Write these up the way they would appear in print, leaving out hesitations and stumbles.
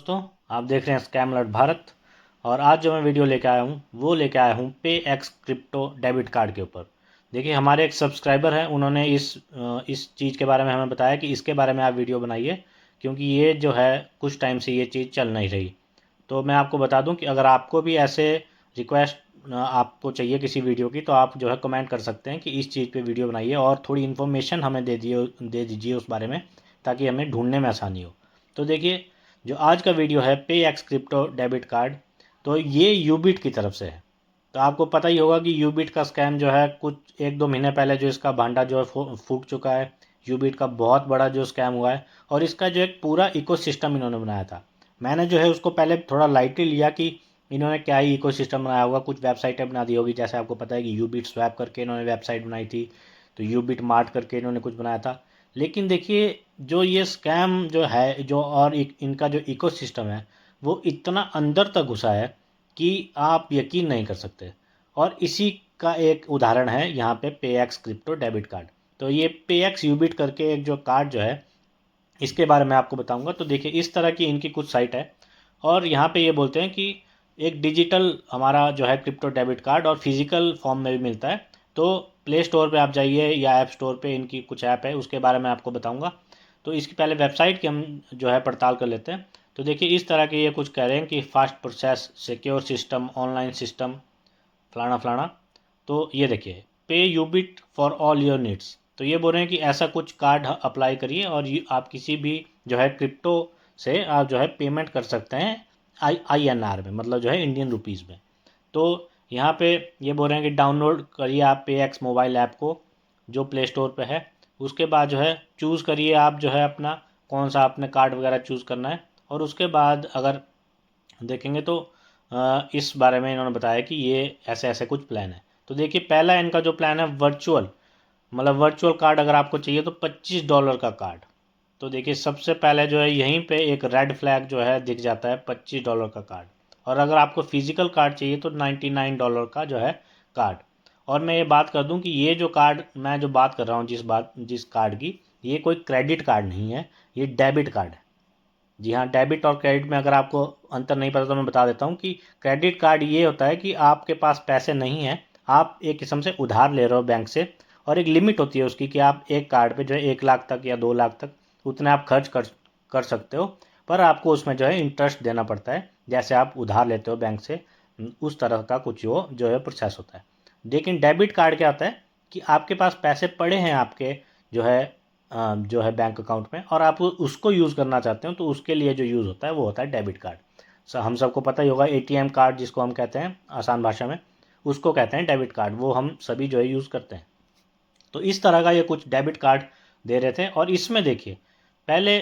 दोस्तों, आप देख रहे हैं स्कैम अलर्ट भारत। और आज जो मैं वीडियो लेके आया हूँ वो लेके आया हूँ पे एक्स क्रिप्टो डेबिट कार्ड के ऊपर। देखिए, हमारे एक सब्सक्राइबर हैं, उन्होंने इस चीज़ के बारे में हमें बताया कि इसके बारे में आप वीडियो बनाइए, क्योंकि ये जो है कुछ टाइम से ये चीज़ चल नहीं रही। तो मैं आपको बता दूं कि अगर आपको भी ऐसे रिक्वेस्ट आपको चाहिए किसी वीडियो की, तो आप जो है कमेंट कर सकते हैं कि इस चीज़ पे वीडियो बनाइए और थोड़ी इन्फॉर्मेशन हमें दे दीजिए उस बारे में, ताकि हमें ढूंढने में आसानी हो। तो देखिए, जो आज का वीडियो है पे एक्स क्रिप्टो डेबिट कार्ड, तो ये यूबिट की तरफ से है। तो आपको पता ही होगा कि यूबिट का स्कैम जो है कुछ 1-2 महीने पहले जो इसका भांडा जो है फूट चुका है। यूबिट का बहुत बड़ा जो स्कैम हुआ है, और इसका जो एक पूरा इकोसिस्टम इन्होंने बनाया था। मैंने जो है उसको पहले थोड़ा लाइटली लिया कि इन्होंने क्या ही इकोसिस्टम बनाया होगा, कुछ वेबसाइटें बना दी होगी। जैसे आपको पता है कि यूबिट स्वैप करके इन्होंने वेबसाइट बनाई थी, तो यूबिट मार्ट करके इन्होंने कुछ बनाया था। लेकिन देखिए, जो ये स्कैम जो है जो और इनका जो इकोसिस्टम है, वो इतना अंदर तक घुसा है कि आप यकीन नहीं कर सकते। और इसी का एक उदाहरण है यहाँ पे एक्स क्रिप्टो डेबिट कार्ड। तो ये पे एक्स यूबिट करके एक जो कार्ड जो है, इसके बारे में आपको बताऊंगा। तो देखिए, इस तरह की इनकी कुछ साइट है, और यहाँ पे ये बोलते हैं कि एक डिजिटल हमारा जो है क्रिप्टो डेबिट कार्ड और फिजिकल फॉर्म में भी मिलता है। तो प्ले स्टोर पे आप जाइए या ऐप स्टोर पे इनकी कुछ ऐप है, उसके बारे में आपको बताऊंगा। तो इसकी पहले वेबसाइट की हम जो है पड़ताल कर लेते हैं। तो देखिए, इस तरह के ये कुछ कह रहे हैं कि fast process, secure system, online system, फलाना फलाना। तो ये देखिए, पे यूबिट फॉर ऑल योर नीड्स। तो ये बोल रहे हैं कि ऐसा कुछ कार्ड अप्लाई करिए और ये आप किसी भी जो है क्रिप्टो से आप जो है पेमेंट कर सकते हैं INR में, मतलब जो है इंडियन रुपीज़ में। तो यहाँ पे ये बोल रहे हैं कि डाउनलोड करिए आप पे एक्स मोबाइल ऐप को, जो प्ले स्टोर पे है। उसके बाद जो है चूज़ करिए आप जो है अपना कौन सा आपने कार्ड वगैरह चूज़ करना है। और उसके बाद अगर देखेंगे तो इस बारे में इन्होंने बताया कि ये ऐसे ऐसे कुछ प्लान है। तो देखिए, पहला इनका जो प्लान है वर्चुअल, मतलब वर्चुअल कार्ड अगर आपको चाहिए तो $25 का कार्ड। तो देखिए, सबसे पहले जो है यहीं पे एक रेड फ्लैग जो है दिख जाता है, $25 का कार्ड। और अगर आपको फिजिकल कार्ड चाहिए तो $99 का जो है कार्ड। और मैं ये बात कर दूं कि ये जो कार्ड मैं जो बात कर रहा हूँ, जिस कार्ड की, ये कोई क्रेडिट कार्ड नहीं है, ये डेबिट कार्ड है। जी हाँ, डेबिट और क्रेडिट में अगर आपको अंतर नहीं पता तो मैं बता देता हूँ कि क्रेडिट कार्ड ये होता है कि आपके पास पैसे नहीं हैं, आप एक किस्म से उधार ले रहे हो बैंक से, और एक लिमिट होती है उसकी कि आप एक कार्ड पे जो है 1 लाख तक या 2 लाख तक उतने आप खर्च कर सकते हो। पर आपको उसमें जो है इंटरेस्ट देना पड़ता है, जैसे आप उधार लेते हो बैंक से, उस तरह का कुछ वो जो है प्रोसेस होता है। लेकिन डेबिट कार्ड क्या होता है कि आपके पास पैसे पड़े हैं आपके जो है बैंक अकाउंट में, और आप उसको यूज़ करना चाहते हो, तो उसके लिए जो यूज़ होता है वो होता है डेबिट कार्ड। हम सबको पता ही होगा, ATM कार्ड जिसको हम कहते हैं आसान भाषा में, उसको कहते हैं डेबिट कार्ड, वो हम सभी जो है यूज़ करते हैं। तो इस तरह का ये कुछ डेबिट कार्ड दे रहे थे। और इसमें देखिए, पहले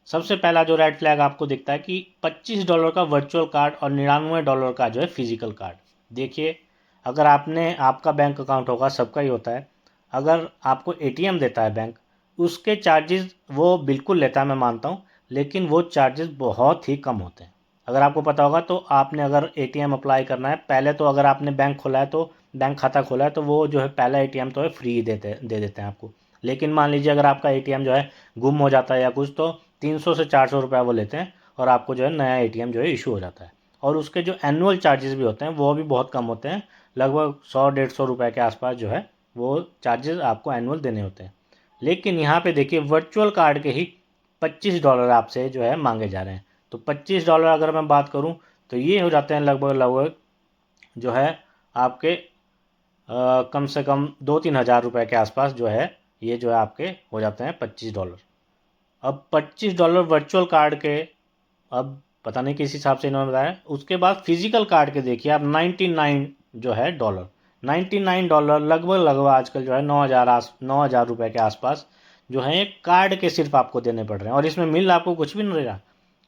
सबसे पहला जो रेड फ्लैग आपको दिखता है कि $25 का वर्चुअल कार्ड और $99 का जो है फिजिकल कार्ड। देखिए, अगर आपने आपका बैंक अकाउंट होगा, सबका ही होता है, अगर आपको ATM देता है बैंक, उसके चार्जेस वो बिल्कुल लेता है, मैं मानता हूँ, लेकिन वो चार्जेस बहुत ही कम होते हैं। अगर आपको पता होगा तो आपने अगर ATM अप्लाई करना है पहले, तो अगर आपने बैंक खोला है तो बैंक खाता खोला है तो वो जो है पहला ATM तो है फ्री दे देते हैं आपको। लेकिन मान लीजिए अगर आपका ATM जो है गुम हो जाता है या कुछ, तो 300 से 400 रुपया वो लेते हैं, और आपको जो है नया ATM जो है इशू हो जाता है। और उसके जो एनुअल चार्जेस भी होते हैं वो भी बहुत कम होते हैं, लगभग 100-150 रुपये के आसपास जो है वो चार्जेस आपको एनुअल देने होते हैं। लेकिन यहाँ पे देखिए, वर्चुअल कार्ड के ही $25 आपसे जो है मांगे जा रहे हैं। तो $25 अगर मैं बात करूँ, तो ये हो जाते हैं लगभग लगभग जो है आपके कम से कम 2-3 हज़ार रुपये के आसपास जो है, ये जो है आपके हो जाते हैं $25। अब $25 वर्चुअल कार्ड के, अब पता नहीं किस हिसाब से इन्होंने बताया। उसके बाद फिजिकल कार्ड के देखिए आप, 99 जो है डॉलर, $99 लगभग लगभग आजकल जो है 9,000 रुपये के आसपास जो है एक कार्ड के सिर्फ आपको देने पड़ रहे हैं। और इसमें मिल आपको कुछ भी नहीं रहा।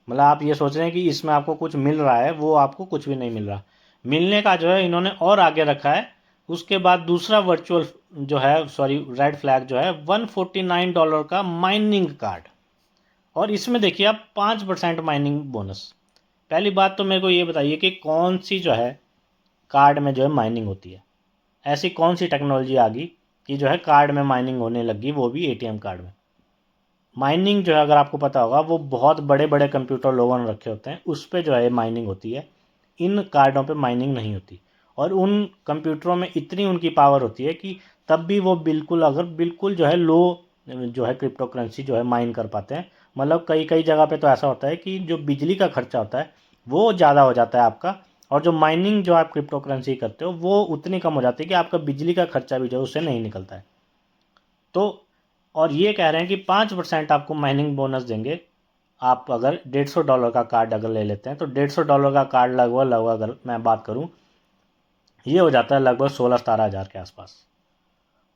मतलब आप ये सोच रहे हैं कि इसमें आपको कुछ मिल रहा है, वो आपको कुछ भी नहीं मिल रहा। मिलने का जो है इन्होंने और आगे रखा है। उसके बाद दूसरा वर्चुअल जो है, सॉरी, रेड फ्लैग जो है, $149 का माइनिंग कार्ड। और इसमें देखिए आप 5% माइनिंग बोनस। पहली बात तो मेरे को ये बताइए कि कौन सी जो है कार्ड में जो है माइनिंग होती है, ऐसी कौन सी टेक्नोलॉजी आ गई कि जो है कार्ड में माइनिंग होने लगी, वो भी ATM कार्ड में। माइनिंग जो है अगर आपको पता होगा वो बहुत बड़े बड़े कंप्यूटर लोगों ने रखे होते हैं, उस पर जो है माइनिंग होती है। इन कार्डों पे माइनिंग नहीं होती। और उन कंप्यूटरों में इतनी उनकी पावर होती है कि तब भी वो बिल्कुल जो है लो जो है क्रिप्टो करेंसी जो है माइन कर पाते हैं। मतलब कई कई जगह पे तो ऐसा होता है कि जो बिजली का खर्चा होता है वो ज़्यादा हो जाता है आपका, और जो माइनिंग जो आप क्रिप्टो करेंसी करते हो वो उतनी कम हो जाती है कि आपका बिजली का खर्चा भी जो है उससे नहीं निकलता है। तो और ये कह रहे हैं कि 5% आपको माइनिंग बोनस देंगे। आप अगर $150 का कार्ड अगर ले लेते हैं तो $150 का कार्ड लगभग अगर मैं बात करूं, ये हो जाता है लगभग 16-17 हज़ार के आसपास।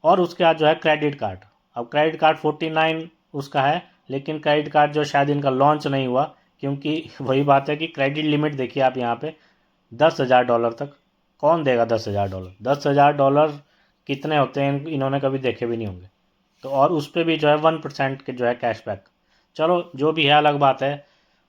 और उसके बाद जो है क्रेडिट कार्ड। अब क्रेडिट कार्ड 49 उसका है, लेकिन क्रेडिट कार्ड जो शायद इनका लॉन्च नहीं हुआ, क्योंकि वही बात है कि क्रेडिट लिमिट देखिए आप यहाँ पे $10,000 तक। कौन देगा $10,000? $10,000 कितने होते हैं इन्होंने कभी देखे भी नहीं होंगे। तो और उस पर भी जो है 1% के जो है कैशबैक। चलो जो भी है अलग बात है।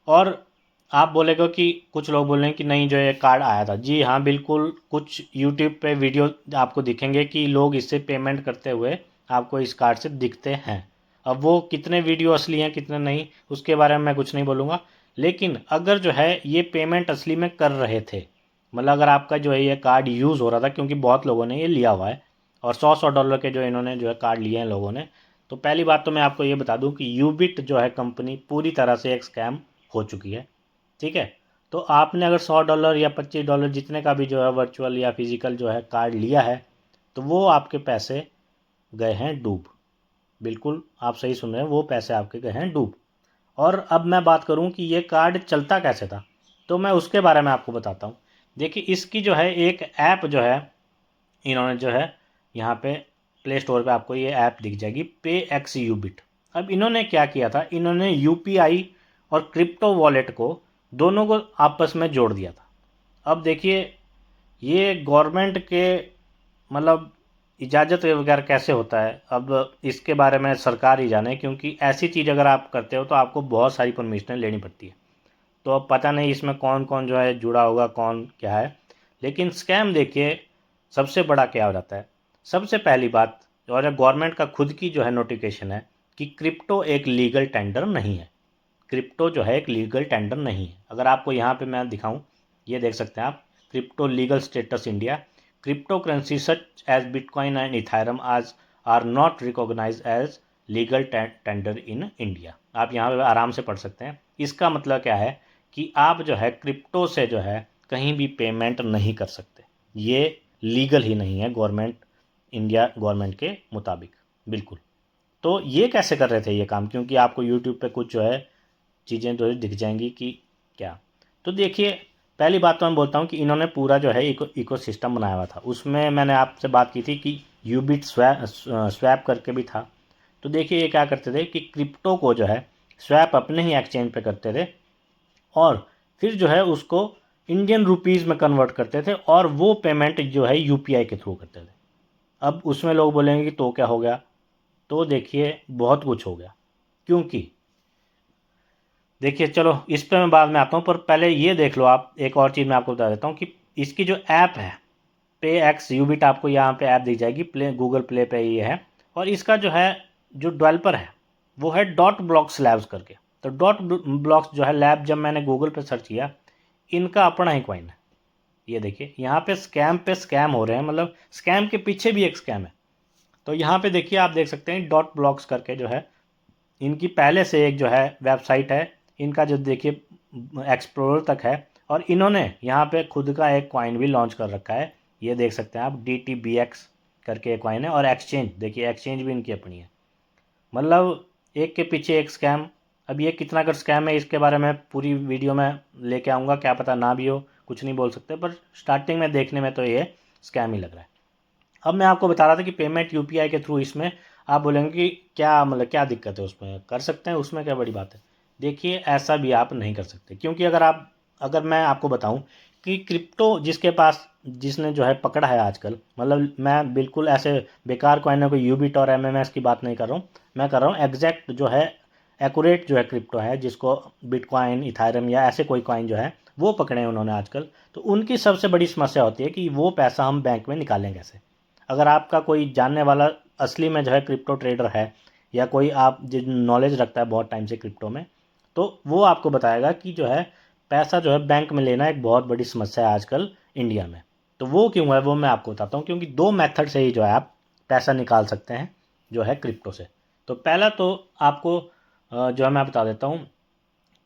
और आप बोलेगा कि कुछ लोग बोलेंगे कि नहीं जो ये कार्ड आया था, जी हाँ बिल्कुल, कुछ यूट्यूब पे वीडियो आपको दिखेंगे कि लोग इससे पेमेंट करते हुए आपको इस कार्ड से दिखते हैं। अब वो कितने वीडियो असली हैं कितने नहीं उसके बारे में मैं कुछ नहीं बोलूँगा, लेकिन अगर जो है ये पेमेंट असली में कर रहे थे, मतलब अगर आपका जो है ये कार्ड यूज़ हो रहा था, क्योंकि बहुत लोगों ने ये लिया हुआ है और 100-100 डॉलर के जो इन्होंने जो है कार्ड लिए हैं लोगों ने। तो पहली बात तो मैं आपको ये बता दूं कि यूबिट जो है कंपनी पूरी तरह से एक स्कैम हो चुकी है। ठीक है। तो आपने अगर $100 या $25 जितने का भी जो है वर्चुअल या फिजिकल जो है कार्ड लिया है, तो वो आपके पैसे गए हैं डूब। बिल्कुल आप सही सुन रहे हैं, वो पैसे आपके गए हैं डूब। और अब मैं बात करूं कि ये कार्ड चलता कैसे था, तो मैं उसके बारे में आपको बताता हूँ। देखिए इसकी जो है एक ऐप जो है इन्होंने जो है यहाँ पे प्ले स्टोर पे आपको ये ऐप दिख जाएगी, पे एक्स यूबिट। अब इन्होंने क्या किया था, इन्होंने यूपीआई और क्रिप्टो वॉलेट को दोनों को आपस में जोड़ दिया था। अब देखिए ये गवर्नमेंट के मतलब इजाज़त वगैरह कैसे होता है, अब इसके बारे में सरकार ही जाने, क्योंकि ऐसी चीज़ अगर आप करते हो तो आपको बहुत सारी परमिशनें लेनी पड़ती है। तो अब पता नहीं इसमें कौन कौन जो है जुड़ा होगा, कौन क्या है। लेकिन स्कैम देखिए सबसे बड़ा क्या हो जाता है। सबसे पहली बात, और गवर्नमेंट का खुद की जो है नोटिफिकेशन है कि क्रिप्टो एक लीगल टेंडर नहीं है। क्रिप्टो जो है एक लीगल टेंडर नहीं है। अगर आपको यहाँ पे मैं दिखाऊं, ये देख सकते हैं आप, crypto legal status India, crypto currency such as Bitcoin and Ethereum आज are not recognise as legal tender in India. आप यहाँ पे आराम से पढ़ सकते हैं। इसका मतलब क्या है कि आप जो है क्रिप्टो से जो है कहीं भी पेमेंट नहीं कर सकते, ये लीगल ही नहीं है गवर्नमेंट, इंडिया गवर्नमेंट के मुताबिक। बिल्कुल। तो ये कैसे कर रहे थे ये काम, क्योंकि आपको यूट्यूब पे कुछ जो है चीज़ें जो है दिख जाएंगी कि क्या। तो देखिए पहली बात तो मैं बोलता हूँ कि इन्होंने पूरा जो है इको सिस्टम बनाया हुआ था। उसमें मैंने आपसे बात की थी कि यूबिट स्वैप करके भी था। तो देखिए ये क्या करते थे कि क्रिप्टो को जो है स्वैप अपने ही एक्सचेंज पे करते थे और फिर जो है उसको इंडियन रुपीज़ में कन्वर्ट करते थे और वो पेमेंट जो है यूपीआई के थ्रू करते थे। अब उसमें लोग बोलेंगे कि तो क्या हो गया, तो देखिए बहुत कुछ हो गया। क्योंकि देखिए चलो इस पर मैं बाद में आता हूँ, पर पहले ये देख लो आप, एक और चीज़ मैं आपको बता देता हूँ कि इसकी जो ऐप है पे एक्स यूबिट, आपको यहाँ पे ऐप दी जाएगी, प्ले गूगल प्ले पे ये है। और इसका जो है जो डेवलपर है वो है डॉट ब्लॉक्स लैब्स करके। तो डॉट ब्लॉक्स जो है लैब, जब मैंने गूगल पे सर्च किया, इनका अपना ही कॉइन है। ये देखिए यहाँ पे स्कैम हो रहे हैं, मतलब स्कैम के पीछे भी एक स्कैम है। तो यहाँ पे देखिए आप देख सकते हैं डॉट ब्लॉक्स करके जो है इनकी पहले से एक जो है वेबसाइट है। इनका जो देखिए एक्सप्लोरर तक है, और इन्होंने यहाँ पे खुद का एक कॉइन भी लॉन्च कर रखा है। ये देख सकते हैं आप, DTBX करके एक कॉइन है। और एक्सचेंज देखिए, एक्सचेंज भी इनकी अपनी है। मतलब एक के पीछे एक स्कैम। अब ये कितना कर स्कैम है इसके बारे में पूरी वीडियो में लेके आऊँगा, क्या पता ना भी हो, कुछ नहीं बोल सकते, पर स्टार्टिंग में देखने में तो ये स्कैम ही लग रहा है। अब मैं आपको बता रहा था कि पेमेंट यूपीआई के थ्रू, इसमें आप बोलेंगे कि क्या मतलब क्या दिक्कत है, उसमें कर सकते हैं, उसमें क्या बड़ी बात है। देखिए ऐसा भी आप नहीं कर सकते, क्योंकि अगर मैं आपको बताऊं कि क्रिप्टो जिसके पास जिसने जो है पकड़ा है आजकल, मतलब मैं बिल्कुल ऐसे बेकार कॉइनों को यूबिट और एमएमएस की बात नहीं कर रहा हूँ, मैं कर रहा हूँ एग्जैक्ट जो है एक्यूरेट जो है क्रिप्टो है, जिसको बिटकॉइन इथेरियम या ऐसे कोई कॉइन जो है वो पकड़े हैं उन्होंने आजकल। तो उनकी सबसे बड़ी समस्या होती है कि वो पैसा हम बैंक में निकालें कैसे। अगर आपका कोई जानने वाला असली में जो है क्रिप्टो ट्रेडर है या कोई आप जो नॉलेज रखता है बहुत टाइम से क्रिप्टो में, तो वो आपको बताएगा कि जो है पैसा जो है बैंक में लेना एक बहुत बड़ी समस्या है आजकल इंडिया में। तो वो क्यों है वो मैं आपको बताता हूँ, क्योंकि 2 मेथड से ही जो है आप पैसा निकाल सकते हैं जो है क्रिप्टो से। तो पहला तो आपको जो है मैं बता देता हूँ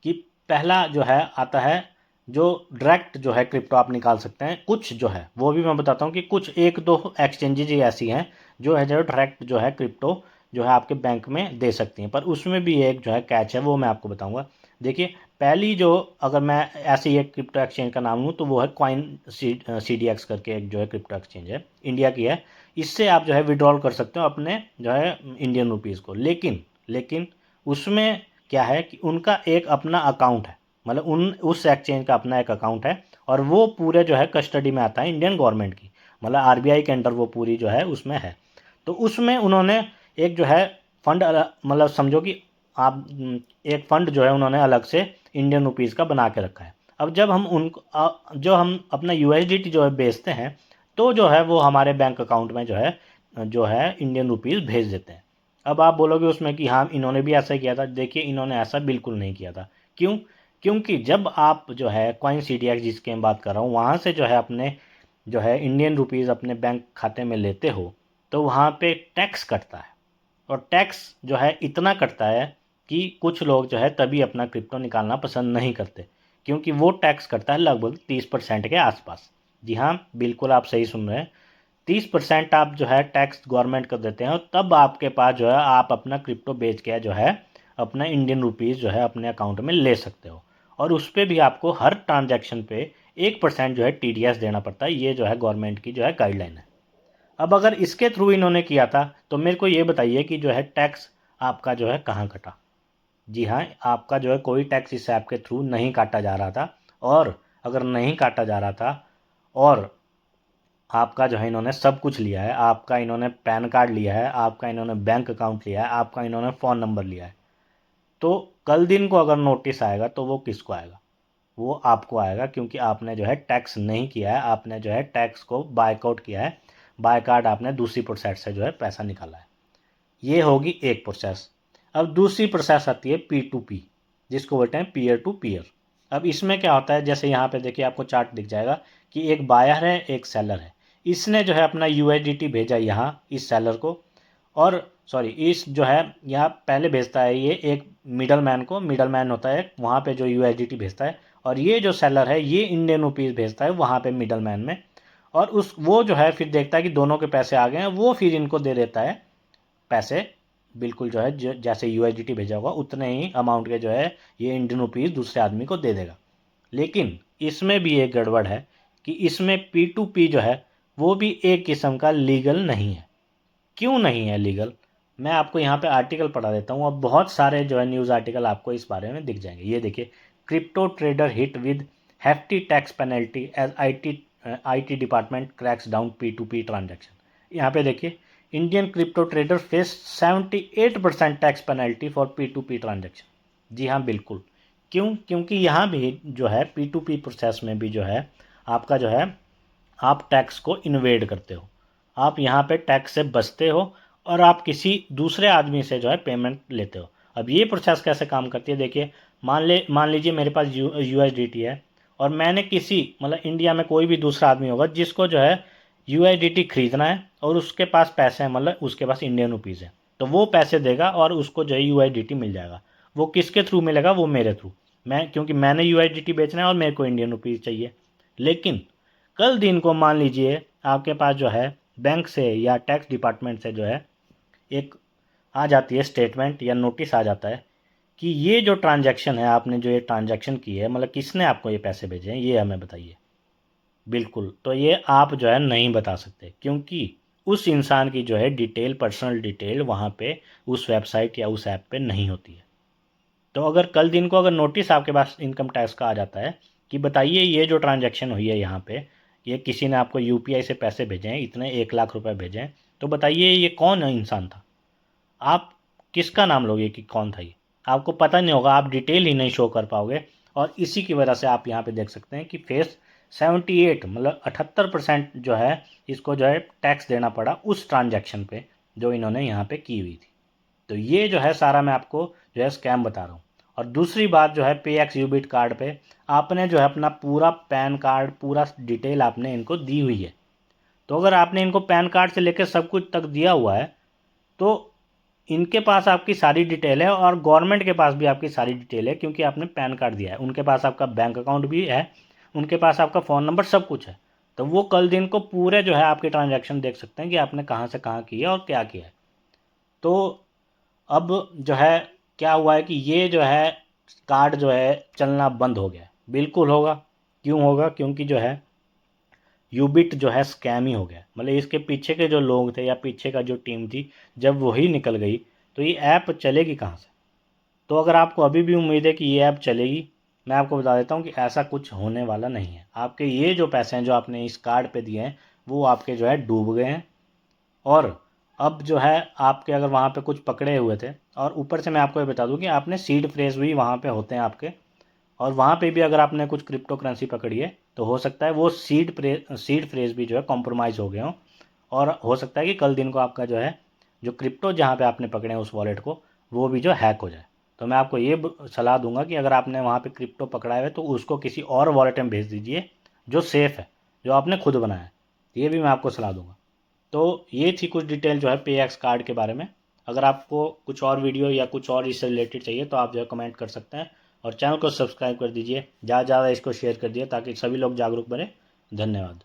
कि पहला जो है आता है जो डायरेक्ट जो है क्रिप्टो आप निकाल सकते हैं। कुछ जो है वो भी मैं बताता हूँ कि कुछ 1-2 एक्सचेंजेज ही ऐसी हैं जो है जो डायरेक्ट जो है क्रिप्टो जो है आपके बैंक में दे सकती हैं, पर उसमें भी एक जो है कैच है वो मैं आपको बताऊंगा। देखिए, पहली जो, अगर मैं ऐसे ही एक क्रिप्टो एक्सचेंज का नाम लूँ तो वो है कॉइन CDX करके एक जो है क्रिप्टो एक्सचेंज है, इंडिया की है। इससे आप जो है विड्रॉल कर सकते हो अपने जो है इंडियन रुपीज़ को। लेकिन लेकिन उसमें क्या है कि उनका एक अपना अकाउंट है, मतलब उस एक्सचेंज का अपना एक अकाउंट है, और वो पूरे जो है कस्टडी में आता है इंडियन गवर्नमेंट की, मतलब RBI के अंडर वो पूरी जो है उसमें है। तो उसमें उन्होंने एक जो है फंड, मतलब समझो कि आप एक फंड जो है उन्होंने अलग से इंडियन रुपीज़ का बना के रखा है। अब जब हम जो हम अपना USDT जो है बेचते हैं, तो जो है वो हमारे बैंक अकाउंट में जो है इंडियन रुपीज़ भेज देते हैं। अब आप बोलोगे उसमें कि हाँ इन्होंने भी ऐसा किया था। देखिए, इन्होंने ऐसा बिल्कुल नहीं किया था। क्यों? क्योंकि जब आप जो है कॉइन CDX जिसकी मैं बात कर रहा हूँ वहाँ से जो है अपने जो है इंडियन रुपीज़ अपने बैंक खाते में लेते हो, तो वहाँ पे टैक्स कटता है, और टैक्स जो है इतना कटता है कि कुछ लोग जो है तभी अपना क्रिप्टो निकालना पसंद नहीं करते, क्योंकि वो टैक्स कटता है लगभग 30% के आसपास। जी हाँ, बिल्कुल आप सही सुन रहे हैं। 30% आप जो है टैक्स गवर्नमेंट को देते हैं, और तब आपके पास जो है आप अपना क्रिप्टो बेच के जो है अपना इंडियन रुपीज़ जो है अपने अकाउंट में ले सकते हो। और उस पर भी आपको हर ट्रांजैक्शन पे 1% जो है TDS देना पड़ता है। ये जो है गवर्नमेंट की जो है गाइडलाइन है। अब अगर इसके थ्रू इन्होंने किया था तो मेरे को ये बताइए कि जो है टैक्स आपका जो है कहाँ कटा? जी हाँ, आपका जो है कोई टैक्स इस ऐप के थ्रू नहीं काटा जा रहा था। और अगर नहीं काटा जा रहा था, और आपका जो है इन्होंने सब कुछ लिया है, आपका इन्होंने पैन कार्ड लिया है, आपका इन्होंने बैंक अकाउंट लिया है, आपका इन्होंने फ़ोन नंबर लिया है, तो कल दिन को अगर नोटिस आएगा तो वो किसको आएगा? वो आपको आएगा, क्योंकि आपने जो है टैक्स नहीं किया है, आपने जो है टैक्स को बायकआउट किया है। बायकाट आपने दूसरी प्रोसेस से जो है पैसा निकाला है। ये होगी एक प्रोसेस। अब दूसरी प्रोसेस आती है P2P, जिसको बोलते हैं पीयर टू पीयर। अब इसमें क्या होता है, जैसे यहाँ पे देखिए आपको चार्ट दिख जाएगा कि एक बायर है एक सेलर है। इसने जो है अपना USDT भेजा यहाँ इस सेलर को, और सॉरी इस जो है यहाँ पहले भेजता है ये एक मिडल मैन को, मिडल मैन होता है वहाँ पे जो USDT भेजता है, और ये जो सेलर है ये इंडियन रुपीज़ भेजता है वहाँ पे मिडल मैन में। और उस वो जो है फिर देखता है कि दोनों के पैसे आ गए हैं, वो फिर इनको दे देता है पैसे, बिल्कुल जो है जैसे USDT भेजा होगा उतने ही अमाउंट के जो है ये इंडियन रुपीज़ दूसरे आदमी को दे देगा। लेकिन इसमें भी एक गड़बड़ है कि इसमें P2P जो है वो भी एक किस्म का लीगल नहीं है। क्यों नहीं है लीगल? मैं आपको यहाँ पे आर्टिकल पढ़ा देता हूँ। अब बहुत सारे जो है न्यूज़ आर्टिकल आपको इस बारे में दिख जाएंगे। ये देखिए, crypto trader hit with hefty tax penalty as IT department cracks down P2P transaction. यहाँ पे देखिए, Indian crypto trader face 78% tax penalty for P2P transaction. जी हाँ, बिल्कुल। क्यों? क्योंकि यहाँ भी जो है P2P प्रोसेस में भी जो है आपका जो है आप टैक्स को इन्वेड करते हो, आप यहाँ पे टैक्स से बचते हो, और आप किसी दूसरे आदमी से जो है पेमेंट लेते हो। अब ये प्रोसेस कैसे काम करती है, देखिए, मान लीजिए मेरे पास USDT है, और मैंने किसी, मतलब इंडिया में कोई भी दूसरा आदमी होगा जिसको जो है USDT खरीदना है, और उसके पास पैसे हैं, मतलब उसके पास इंडियन रुपीज़ है, तो वो पैसे देगा और उसको जो है USDT मिल जाएगा। वो किसके थ्रू मिलेगा? वो मेरे थ्रू। क्योंकि मैंने USDT बेचना है और मेरे को इंडियन रुपीज़ चाहिए। लेकिन कल दिन को मान लीजिए आपके पास जो है बैंक से या टैक्स डिपार्टमेंट से जो है एक आ जाती है स्टेटमेंट या नोटिस आ जाता है कि ये जो ट्रांजैक्शन है, आपने जो ये ट्रांजैक्शन की है, मतलब किसने आपको ये पैसे भेजे हैं ये हमें बताइए। बिल्कुल, तो ये आप जो है नहीं बता सकते, क्योंकि उस इंसान की जो है डिटेल, पर्सनल डिटेल वहाँ पे उस वेबसाइट या उस ऐप पे नहीं होती है। तो अगर कल दिन को अगर नोटिस आपके पास इनकम टैक्स का आ जाता है कि बताइए ये जो ट्रांजैक्शन हुई है यहाँ पे, ये किसी ने आपको UPI से पैसे भेजे हैं, इतने 1 लाख रुपए भेजे हैं, तो बताइए ये कौन इंसान था? आप किसका नाम लोगे कि कौन था ये? आपको पता नहीं होगा, आप डिटेल ही नहीं शो कर पाओगे। और इसी की वजह से आप यहाँ पे देख सकते हैं कि फेस 78, मतलब 78% जो है इसको जो है टैक्स देना पड़ा उस ट्रांजैक्शन पे जो इन्होंने यहाँ पे की हुई थी। तो ये जो है सारा मैं आपको जो है स्कैम बता रहा हूँ। और दूसरी बात जो है, पेएक्स यूबिट कार्ड पे आपने जो है अपना पूरा पैन कार्ड, पूरा डिटेल आपने इनको दी हुई है। तो अगर आपने इनको पैन कार्ड से लेकर सब कुछ तक दिया हुआ है तो इनके पास आपकी सारी डिटेल है और गवर्नमेंट के पास भी आपकी सारी डिटेल है, क्योंकि आपने पैन कार्ड दिया है। उनके पास आपका बैंक अकाउंट भी है, उनके पास आपका फ़ोन नंबर, सब कुछ है। तो वो कल दिन को पूरे जो है आपके ट्रांजैक्शन देख सकते हैं कि आपने कहाँ से कहाँ किया और क्या किया है। तो अब जो है क्या हुआ है कि ये जो है कार्ड जो है चलना बंद हो गया है। बिल्कुल होगा। क्यों होगा? क्योंकि जो है यूबिट जो है स्कैम ही हो गया। मतलब इसके पीछे के जो लोग थे या पीछे का जो टीम थी, जब वही निकल गई तो ये ऐप चलेगी कहाँ से? तो अगर आपको अभी भी उम्मीद है कि ये ऐप चलेगी, मैं आपको बता देता हूँ कि ऐसा कुछ होने वाला नहीं है। आपके ये जो पैसे हैं जो आपने इस कार्ड पे दिए हैं वो आपके जो है डूब गए हैं। और अब जो है आपके अगर वहाँ पे कुछ पकड़े हुए थे, और ऊपर से मैं आपको ये बता दूँ कि आपने सीड फ्रेज भी वहाँ पे होते हैं आपके, और वहाँ पे भी अगर आपने कुछ क्रिप्टो करेंसी पकड़ी है तो हो सकता है वो सीड फ्रेज भी जो है कॉम्प्रोमाइज़ हो गए हों। और हो सकता है कि कल दिन को आपका जो है जो क्रिप्टो जहाँ पे आपने पकड़े हैं उस वॉलेट को, वो भी जो हैक हो जाए। तो मैं आपको ये सलाह दूंगा कि अगर आपने वहाँ पे क्रिप्टो पकड़ा है तो उसको किसी और वॉलेट में भेज दीजिए जो सेफ़ है, जो आपने खुद बनाया है। ये भी मैं आपको सलाह दूंगा। तो ये थी कुछ डिटेल जो है पेएक्स कार्ड के बारे में। अगर आपको कुछ और वीडियो या कुछ और इससे रिलेटेड चाहिए तो आप जो है कमेंट कर सकते हैं, और चैनल को सब्सक्राइब कर दीजिए, ज़्यादा से ज़्यादा इसको शेयर कर दिए ताकि सभी लोग जागरूक बने। धन्यवाद।